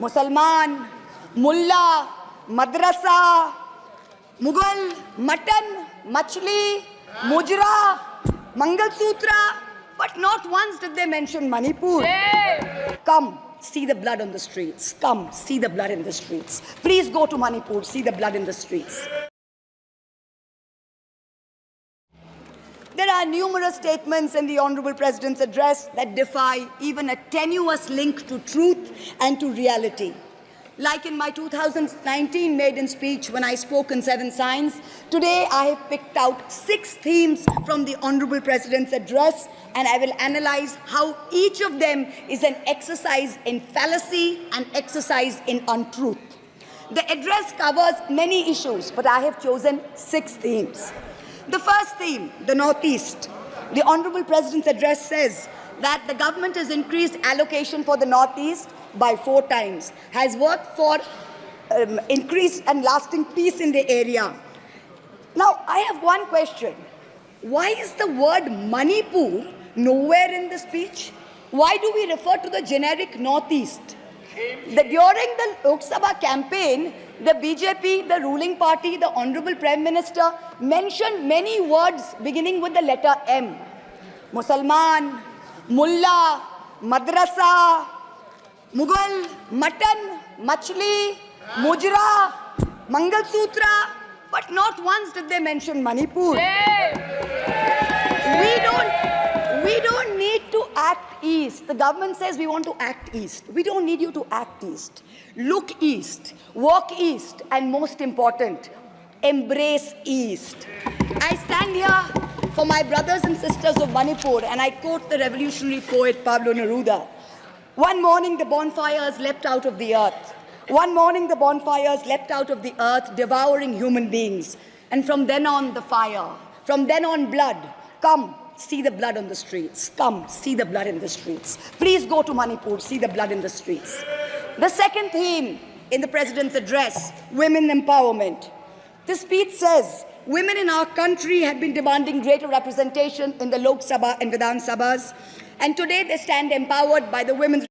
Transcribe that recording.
Musalman, Mullah, Madrasa, Mughal, Mutton, Machli, Mujra, Mangalsutra, but not once did they mention Manipur. Come, see the blood on the streets. Come, see the blood in the streets. Please go to Manipur, see the blood in the streets. There are numerous statements in the Honorable President's address that defy even a tenuous link to truth and to reality. Like in my 2019 maiden speech when I spoke in 7 signs, today I have picked out 6 themes from the Honorable President's address, and I will analyze how each of them is an exercise in fallacy and exercise in untruth. The address covers many issues, but I have chosen 6 themes. The first theme, the Northeast. The Honorable President's address says that the government has increased allocation for the Northeast by 4 times, has worked for increased and lasting peace in the area. Now, I have one question. Why is the word Manipur nowhere in the speech? Why do we refer to the generic Northeast? During the Lok Sabha campaign, the BJP, the ruling party, the Honorable Prime Minister mentioned many words beginning with the letter M. Musalman, Mullah, Madrasa, Mughal, Mutton, Machli, Mujra, Mangalsutra, but not once did they mention Manipur. We don't need to act east. The government says we want to act east. We don't need you to act east. Look east, walk east, and most important, embrace east. I stand here for my brothers and sisters of Manipur, and I quote the revolutionary poet Pablo Neruda. One morning the bonfires leapt out of the earth. One morning the bonfires leapt out of the earth, devouring human beings. And from then on, the fire. From then on, blood. Come, see the blood on the streets. Come, see the blood in the streets. Please go to Manipur, see the blood in the streets. The second theme in the President's address, women empowerment. The speech says, women in our country have been demanding greater representation in the Lok Sabha and Vidhan Sabhas, and today they stand empowered by the Women's